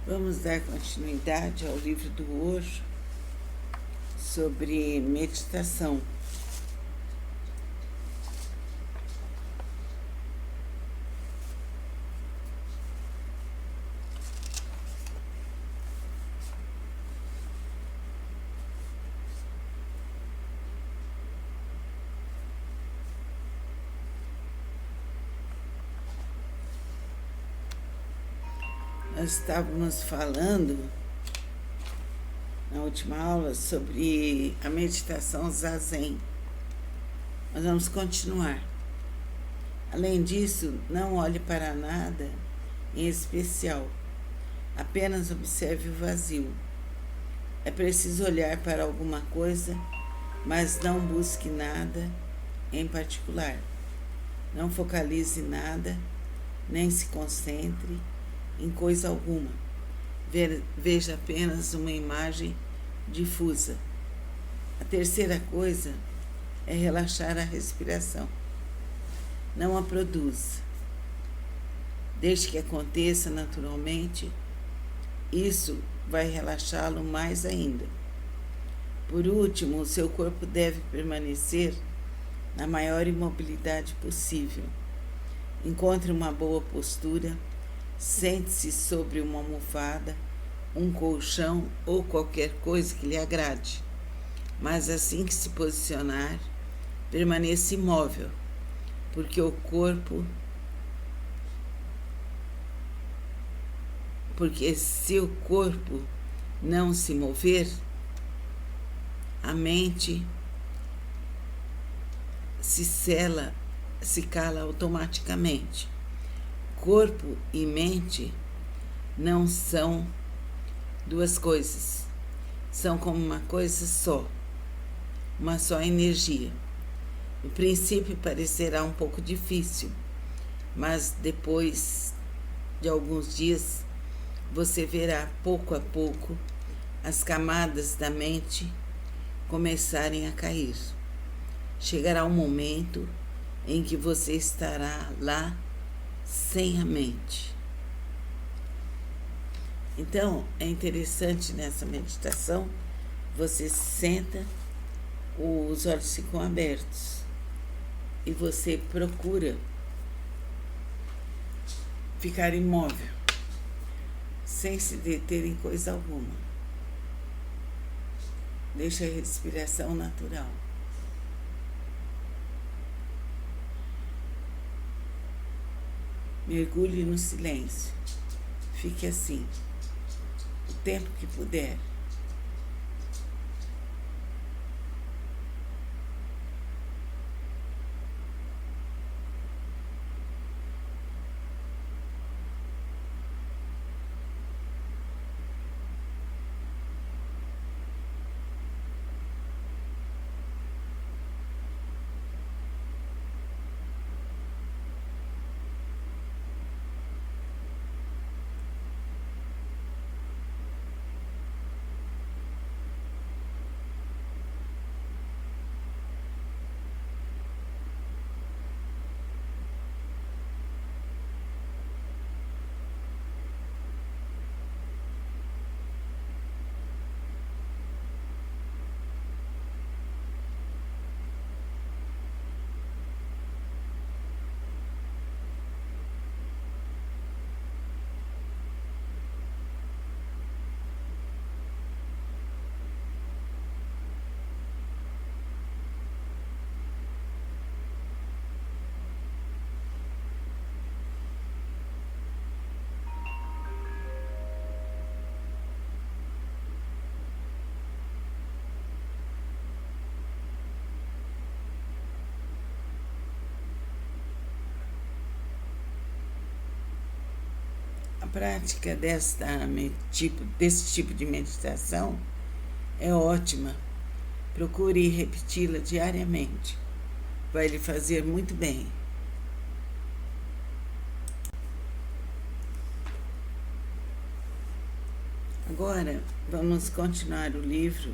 Vamos dar continuidade ao livro do Osho sobre meditação. Nós estávamos falando na última aula sobre a meditação zazen. Nós vamos continuar. Além disso, não olhe para nada em especial, apenas observe o vazio. É preciso olhar para alguma coisa, mas não busque nada em particular. Não focalize nada, nem se concentre em coisa alguma. Veja apenas uma imagem difusa. A terceira coisa é relaxar a respiração. Não a produza. Deixe que aconteça naturalmente. Isso vai relaxá-lo mais ainda. Por último, o seu corpo deve permanecer na maior imobilidade possível. Encontre uma boa postura. Sente-se sobre uma almofada, um colchão ou qualquer coisa que lhe agrade. Mas assim que se posicionar, permaneça imóvel, porque se o corpo não se mover, a mente se cala automaticamente. Corpo e mente não são duas coisas, são como uma coisa só, uma só energia. No princípio parecerá um pouco difícil, mas depois de alguns dias você verá pouco a pouco as camadas da mente começarem a cair. Chegará um momento em que você estará lá sem a mente. Então, é interessante nessa meditação, você se senta, os olhos ficam abertos e você procura ficar imóvel, sem se deter em coisa alguma. Deixa a respiração natural. Mergulhe no silêncio. Fique assim, o tempo que puder. A prática desse tipo de meditação é ótima. Procure repeti-la diariamente. Vai lhe fazer muito bem. Agora, vamos continuar o livro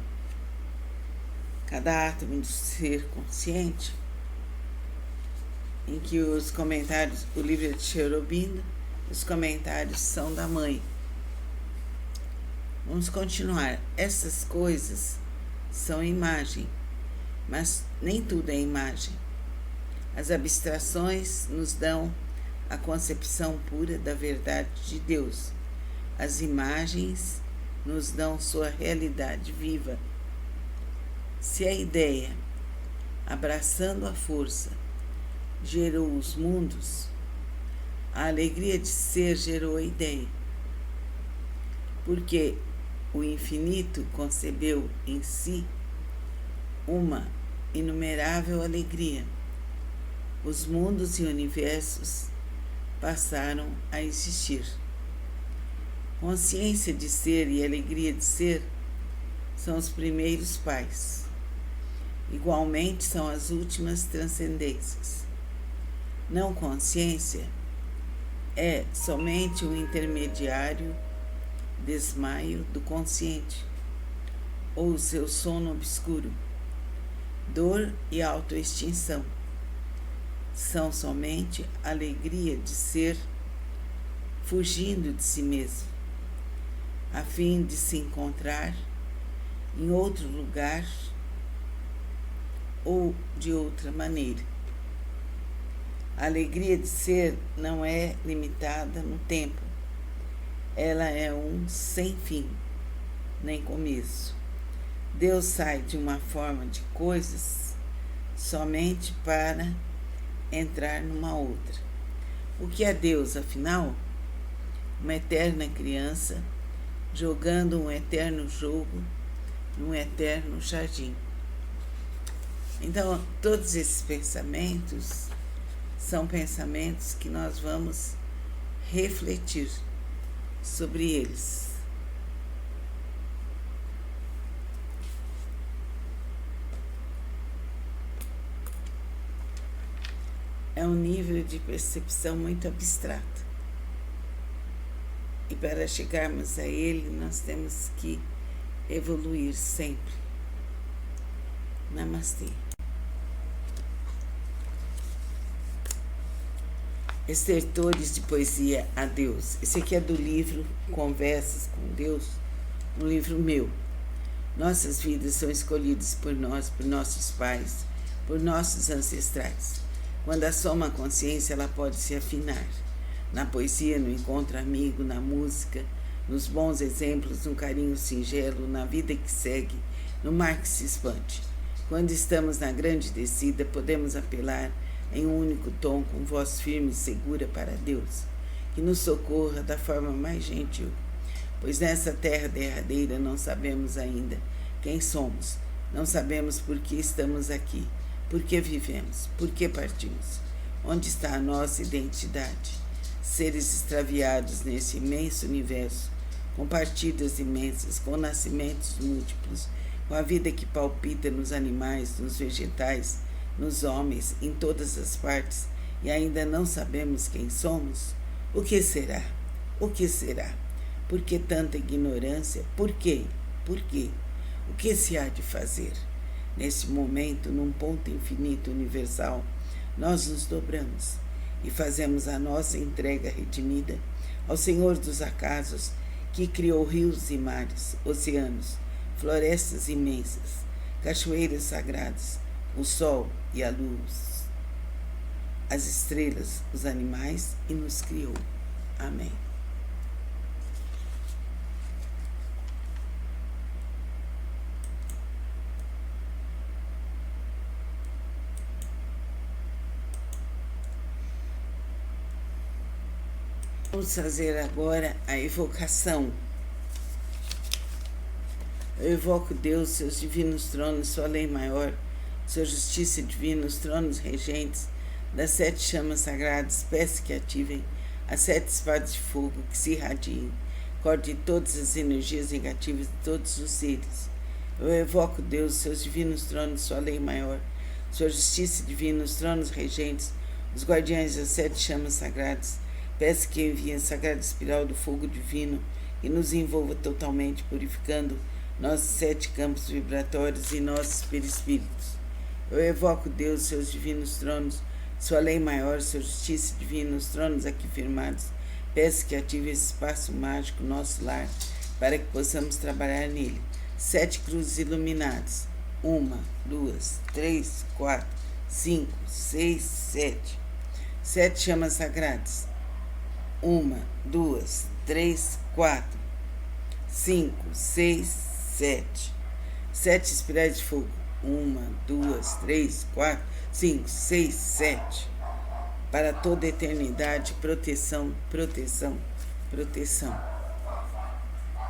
Cada Átomo do Ser Consciente, em que os comentários, o livro é de Sri Aurobindo, os comentários são da mãe. Vamos continuar. Essas coisas são imagem, mas nem tudo é imagem. As abstrações nos dão a concepção pura da verdade de Deus. As imagens nos dão sua realidade viva. Se a ideia, abraçando a força, gerou os mundos, a alegria de ser gerou a ideia. Porque o infinito concebeu em si uma inumerável alegria. Os mundos e universos passaram a existir. Consciência de ser e alegria de ser são os primeiros pais. Igualmente são as últimas transcendências. Não consciência é somente um intermediário desmaio do consciente, ou o seu sono obscuro. Dor e autoextinção são somente alegria de ser fugindo de si mesmo, a fim de se encontrar em outro lugar ou de outra maneira. A alegria de ser não é limitada no tempo. Ela é um sem fim, nem começo. Deus sai de uma forma de coisas somente para entrar numa outra. O que é Deus, afinal? Uma eterna criança jogando um eterno jogo num eterno jardim. Então, todos esses pensamentos são pensamentos que nós vamos refletir sobre eles. É um nível de percepção muito abstrato. E para chegarmos a ele, nós temos que evoluir sempre. Namastê. Estertores de poesia a Deus. Esse aqui é do livro Conversas com Deus, um livro meu. Nossas vidas são escolhidas por nós, por nossos pais, por nossos ancestrais. Quando assoma a consciência, ela pode se afinar. Na poesia, no encontro amigo, na música, nos bons exemplos, no carinho singelo, na vida que segue, no mar que se expande. Quando estamos na grande descida, podemos apelar em um único tom, com voz firme e segura para Deus, que nos socorra da forma mais gentil, pois nessa terra derradeira não sabemos ainda quem somos, não sabemos por que estamos aqui, por que vivemos, por que partimos, onde está a nossa identidade. Seres extraviados nesse imenso universo, com partidas imensas, com nascimentos múltiplos, com a vida que palpita nos animais, nos vegetais, nos homens, em todas as partes, e ainda não sabemos quem somos? O que será? O que será? Por que tanta ignorância? Por quê? Por quê? O que se há de fazer? Nesse momento, num ponto infinito universal, nós nos dobramos e fazemos a nossa entrega redimida ao Senhor dos acasos, que criou rios e mares, oceanos, florestas imensas, cachoeiras sagradas, o sol e a luz, as estrelas, os animais, e nos criou. Amém. Vamos fazer agora a evocação. Eu evoco Deus, seus divinos tronos, sua lei maior, sua justiça divina, os tronos regentes das 7 chamas sagradas, peço que ativem as 7 espadas de fogo, que se irradiem, cortem todas as energias negativas de todos os seres. Eu evoco Deus, seus divinos tronos, sua lei maior, sua justiça divina, os tronos regentes, os guardiães das 7 chamas sagradas, peço que enviem a sagrada espiral do fogo divino e nos envolva totalmente, purificando nossos 7 campos vibratórios e nossos perispíritos. Eu evoco Deus, seus divinos tronos, sua lei maior, sua justiça divina, os tronos aqui firmados. Peço que ative esse espaço mágico, nosso lar, para que possamos trabalhar nele. 7 cruzes iluminadas. 1, 2, 3, 4, 5, 6, 7. 7 chamas sagradas. 1, 2, 3, 4, 5, 6, 7. 7 espirais de fogo. 1, 2, 3, 4, 5, 6, 7. Para toda a eternidade, proteção, proteção, proteção.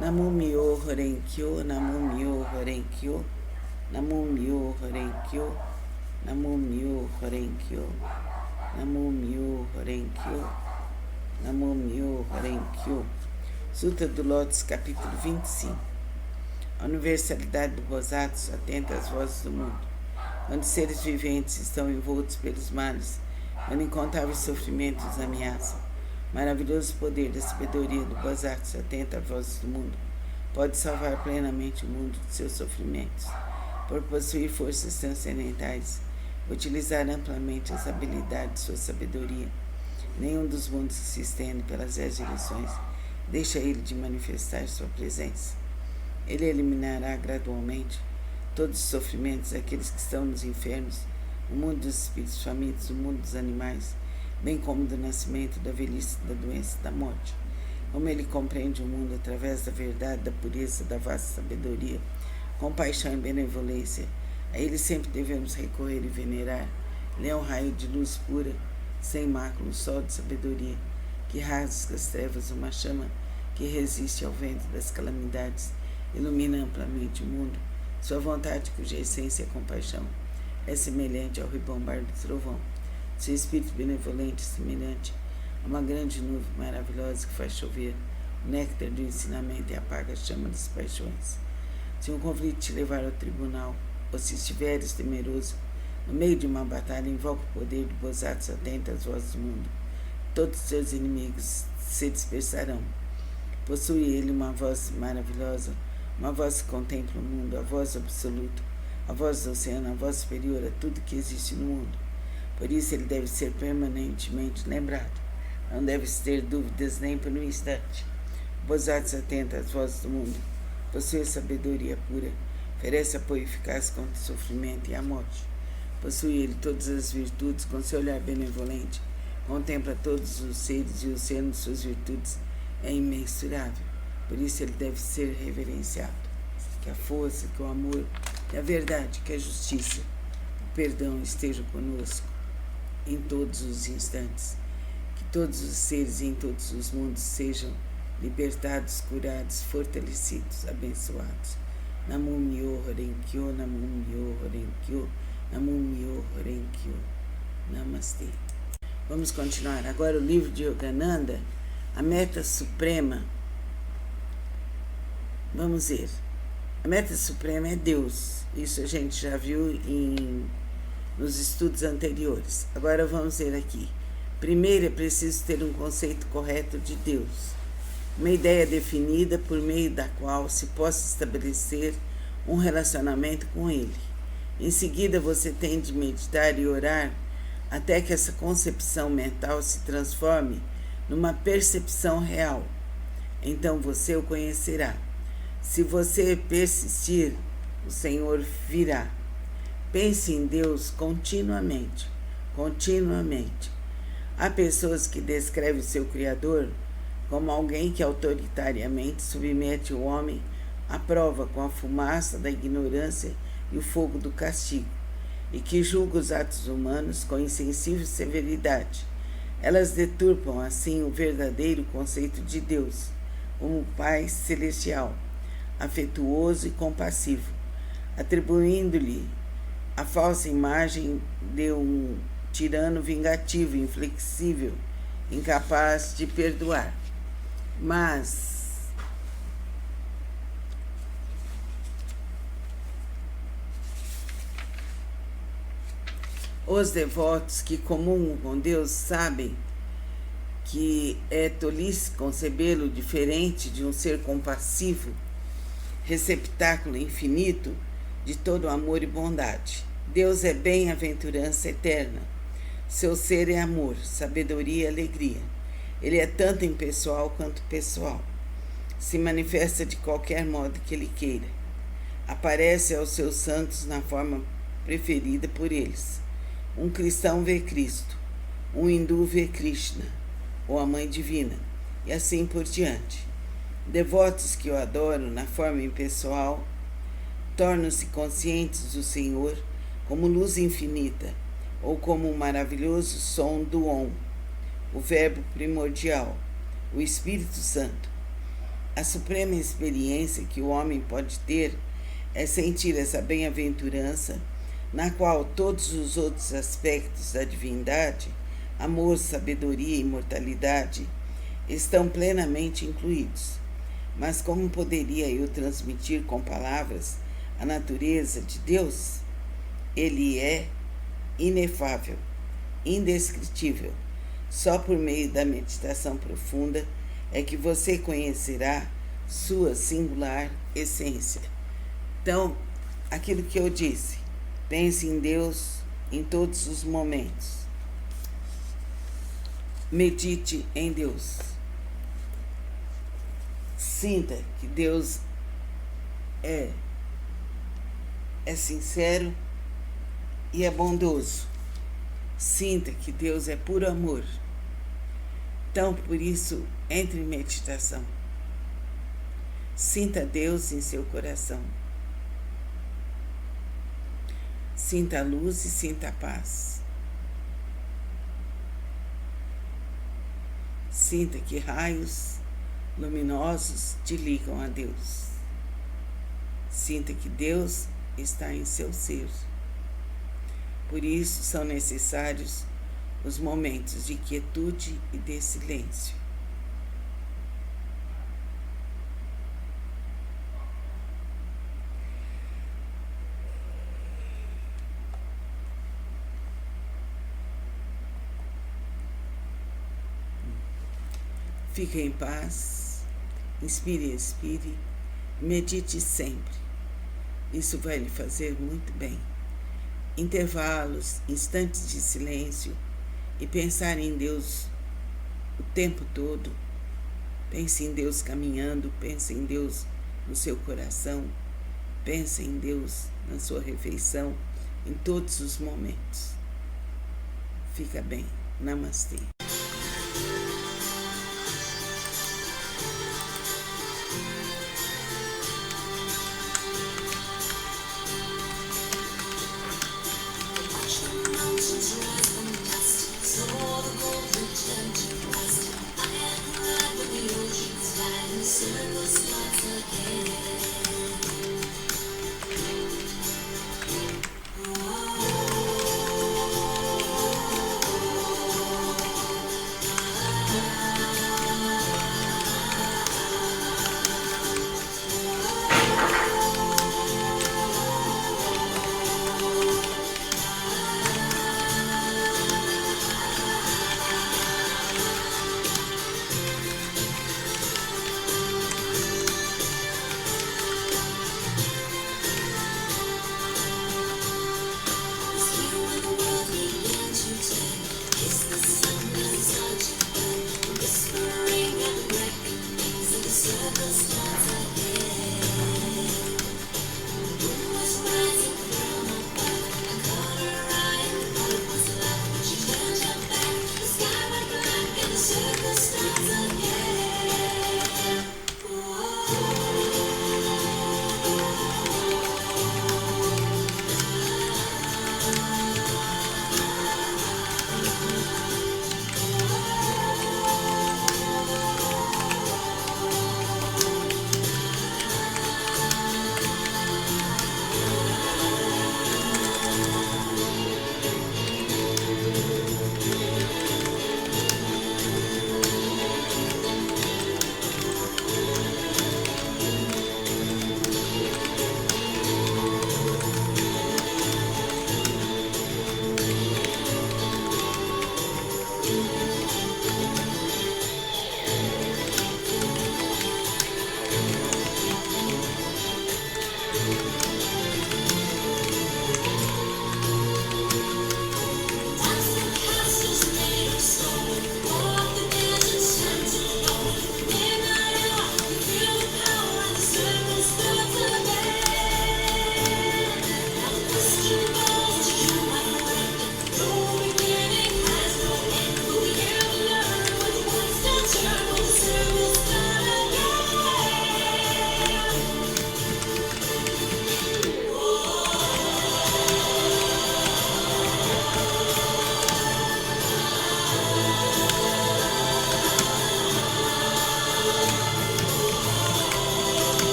Namu Myo Horen Kyo, Namu Myo Horen Kyo, Namu Myo Horen Kyo, Namu Myo Horen Kyo, Namu Myo Horen Kyo, Namu Myo Horen Kyo. Sutra do Lótus, capítulo 25. A universalidade do Bosatsu atenta às vozes do mundo. Quando seres viventes estão envoltos pelos males, quando incontáveis sofrimentos os ameaçam, maravilhoso poder da sabedoria do Bosatsu atenta às vozes do mundo pode salvar plenamente o mundo de seus sofrimentos. Por possuir forças transcendentais, utilizar amplamente as habilidades de sua sabedoria, nenhum dos mundos que se estende pelas 10 direções deixa ele de manifestar sua presença. Ele eliminará gradualmente todos os sofrimentos daqueles que estão nos infernos, o mundo dos espíritos famintos, o mundo dos animais, bem como do nascimento, da velhice, da doença e da morte. Como ele compreende o mundo através da verdade, da pureza, da vasta sabedoria, compaixão e benevolência, a ele sempre devemos recorrer e venerar. Ele é um raio de luz pura, sem mácula, um sol de sabedoria, que rasga as trevas, uma chama que resiste ao vento das calamidades, ilumina amplamente o mundo. Sua vontade, cuja essência é compaixão, é semelhante ao ribombar do trovão. Seu espírito benevolente, semelhante a uma grande nuvem maravilhosa que faz chover o néctar do ensinamento e apaga a chama das paixões. Se um conflito te levar ao tribunal, ou se estiveres temeroso, no meio de uma batalha, invoca o poder do Bosatsu atenta às vozes do mundo. Todos os seus inimigos se dispersarão. Possui ele uma voz maravilhosa, uma voz que contempla o mundo, a voz absoluta, a voz do oceano, a voz superior a tudo que existe no mundo. Por isso ele deve ser permanentemente lembrado. Não deve-se ter dúvidas nem por um instante. O Bosatsu atenta às vozes do mundo, possui sabedoria pura, oferece apoio eficaz contra o sofrimento e a morte. Possui ele todas as virtudes, com seu olhar benevolente, contempla todos os seres e o oceano de suas virtudes é imensurável. Por isso ele deve ser reverenciado. Que a força, que o amor, que a verdade, que a justiça, o perdão estejam conosco em todos os instantes. Que todos os seres em todos os mundos sejam libertados, curados, fortalecidos, abençoados. Namu Myo Horen Kyo, Namu Myo Horen Kyo, Namu Myo Horen Kyo. Namastê. Vamos continuar agora o livro de Yogananda, a meta suprema. Vamos ver. A meta suprema é Deus. Isso a gente já viu nos estudos anteriores. Agora vamos ver aqui. Primeiro é preciso ter um conceito correto de Deus. Uma ideia definida por meio da qual se possa estabelecer um relacionamento com Ele. Em seguida, você tem de meditar e orar até que essa concepção mental se transforme numa percepção real. Então você o conhecerá. Se você persistir, o Senhor virá. Pense em Deus continuamente, continuamente. Há pessoas que descrevem o seu Criador como alguém que autoritariamente submete o homem à prova com a fumaça da ignorância e o fogo do castigo, e que julga os atos humanos com insensível severidade. Elas deturpam, assim, o verdadeiro conceito de Deus, como Pai celestial, afetuoso e compassivo, atribuindo-lhe a falsa imagem de um tirano vingativo, inflexível, incapaz de perdoar. Mas os devotos que comungam com Deus sabem que é tolice concebê-lo diferente de um ser compassivo, receptáculo infinito de todo amor e bondade. Deus é bem-aventurança eterna. Seu ser é amor, sabedoria e alegria. Ele é tanto impessoal quanto pessoal. se manifesta de qualquer modo que Ele queira. Aparece aos seus santos na forma preferida por eles. Um cristão vê Cristo, um hindu vê Krishna, ou a Mãe Divina, e assim por diante. Devotos que o adoram na forma impessoal tornam-se conscientes do Senhor como luz infinita, ou como um maravilhoso som do Om, o Verbo primordial, o Espírito Santo. A suprema experiência que o homem pode ter é sentir essa bem-aventurança, na qual todos os outros aspectos da divindade, amor, sabedoria e imortalidade, estão plenamente incluídos. Mas como poderia eu transmitir com palavras a natureza de Deus? Ele é inefável, indescritível. Só por meio da meditação profunda é que você conhecerá sua singular essência. Então, aquilo que eu disse, pense em Deus em todos os momentos. Medite em Deus. Sinta que Deus é sincero e é bondoso. Sinta que Deus é puro amor. Então, por isso, entre em meditação. Sinta Deus em seu coração. Sinta a luz e sinta a paz. Sinta que raios luminosos te ligam a Deus. Sinta que Deus está em seu ser. Por isso são necessários os momentos de quietude e de silêncio. Fique em paz, inspire e expire, medite sempre. Isso vai lhe fazer muito bem. Intervalos, instantes de silêncio e pensar em Deus o tempo todo. Pense em Deus caminhando, pense em Deus no seu coração, pense em Deus na sua refeição, em todos os momentos. Fica bem. Namastê.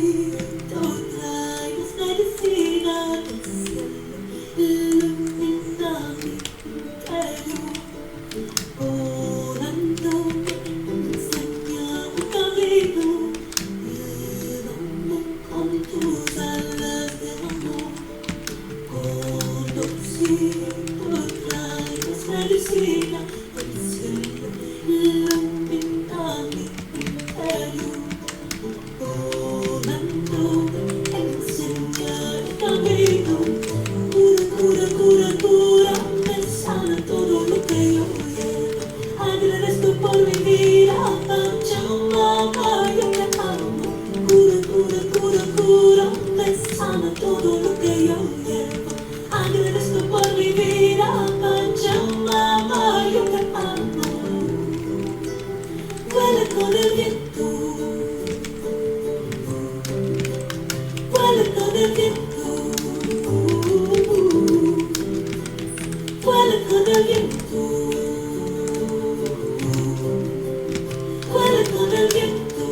trae medicina del cielo, ilumina mi interior, volándome enseña un camino, llévame con tus alas de amor, conocido traes medicina del cielo, ilumina mi interior. Cura, me sana todo lo que yo llevo. Agradezco por mi vida, Pachamama, yo te amo. Cura, me sana todo lo que yo llevo. Agradezco por mi vida, Pachamama, yo te amo. Vuela con el viento, vuela con el viento. Vuela con el viento, vuela con el viento.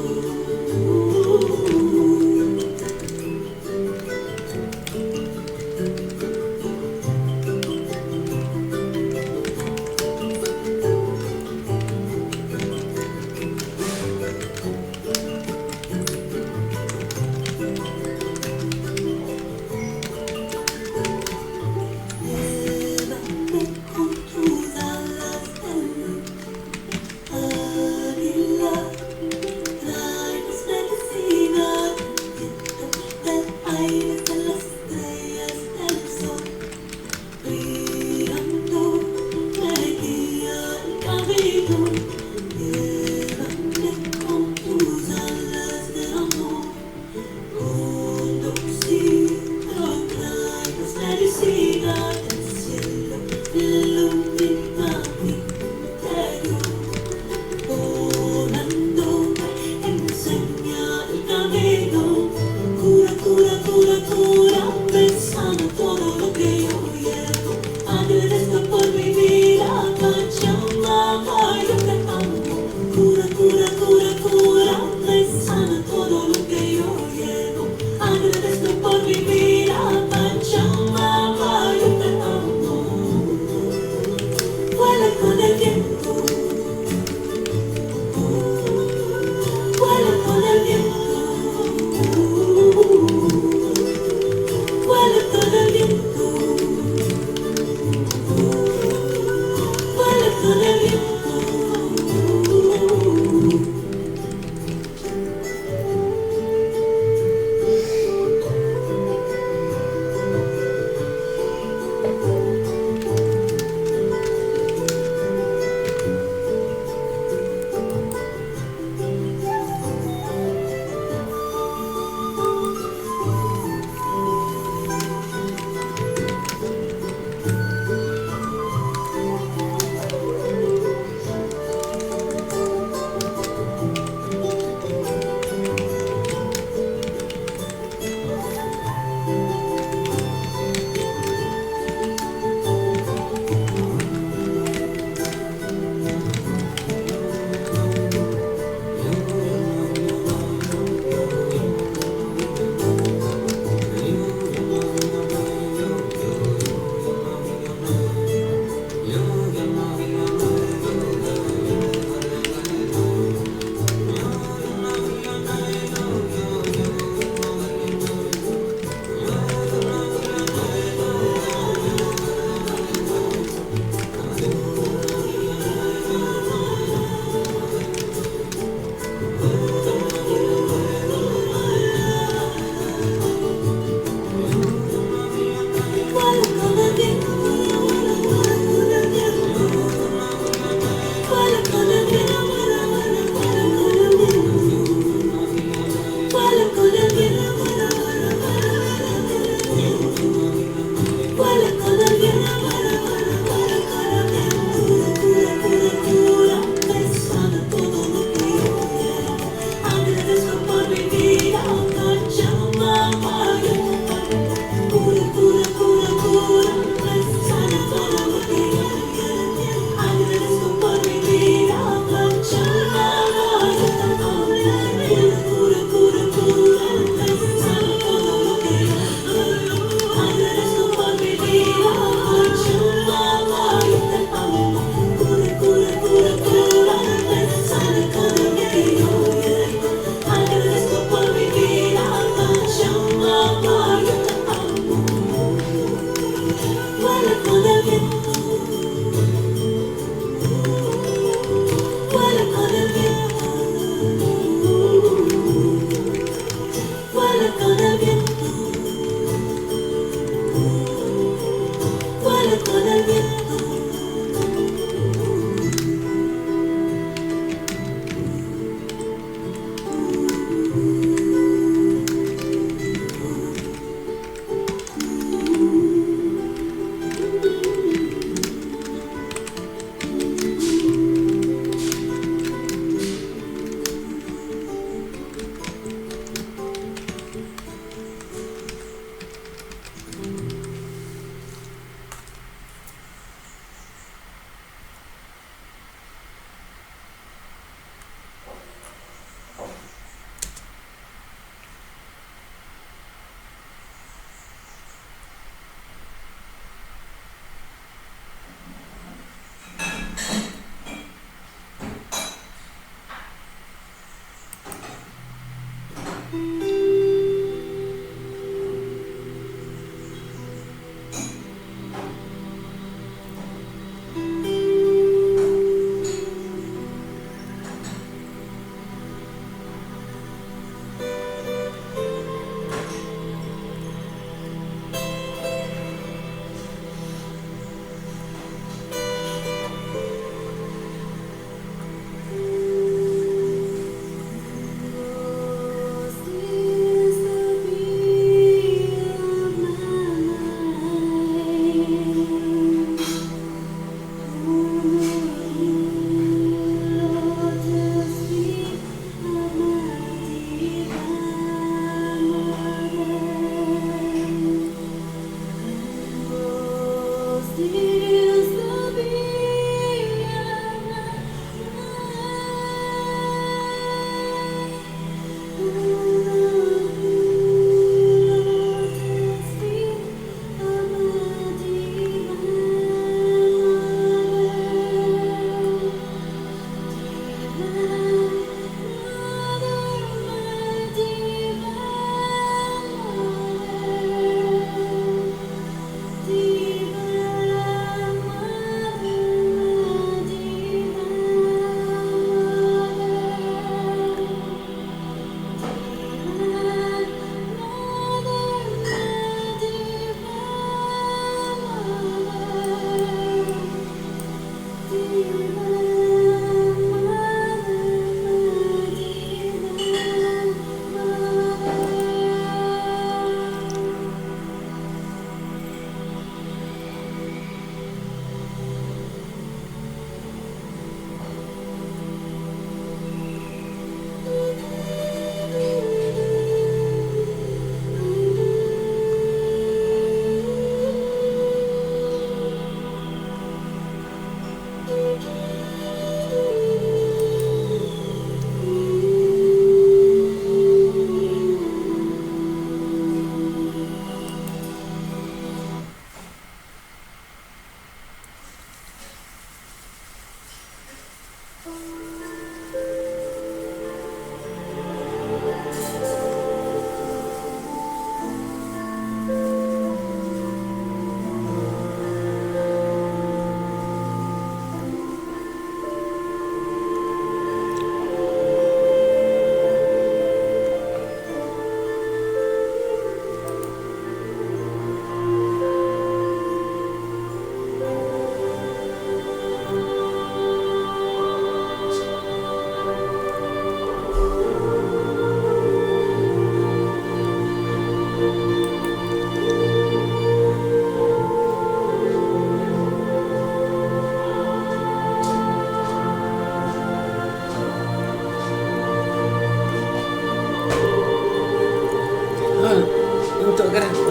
Eu tô gravando.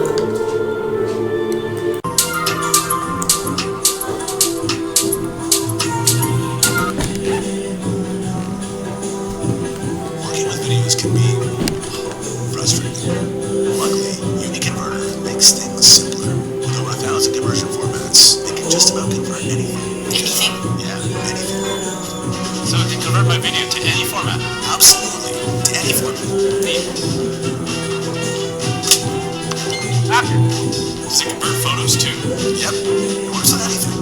Working with videos can be frustrating. Luckily, UniConverter makes things simpler. With over 1,000 conversion formats, it can just about convert anything. Anything? Yeah, anything. So it can convert my video to any format? Absolutely. To any format. After. Does it convert photos too? Yep. It works on anything.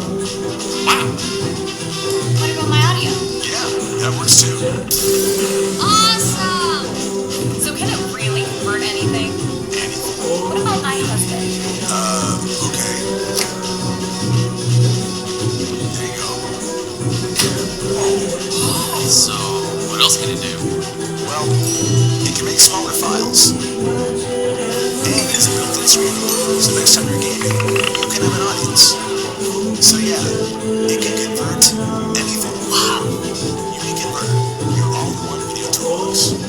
Wow. What about my audio? Yeah, that works too. Awesome! So can it really convert anything? Anything. What about my husband? Okay. There you go. So, what else can it do? Well, it can make smaller files. And it has a built-in screen. So next time you're gaming, you can have an audience. So yeah, it can convert anything. Wow. UniConverter, your all-in-one video toolbox.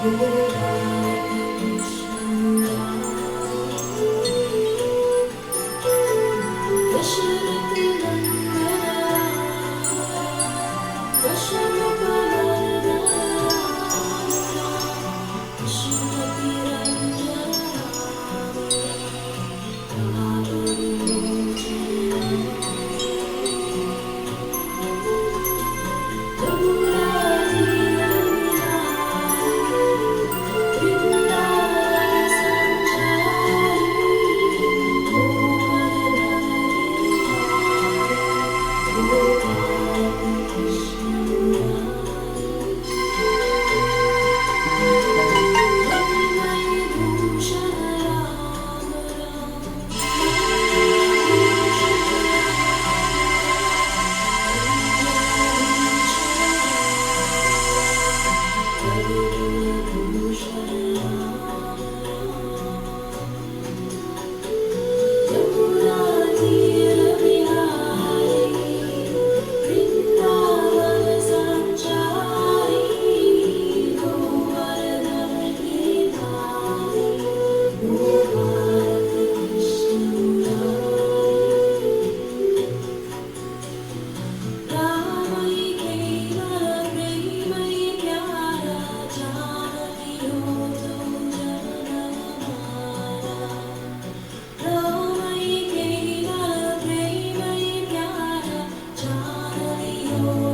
Hold on.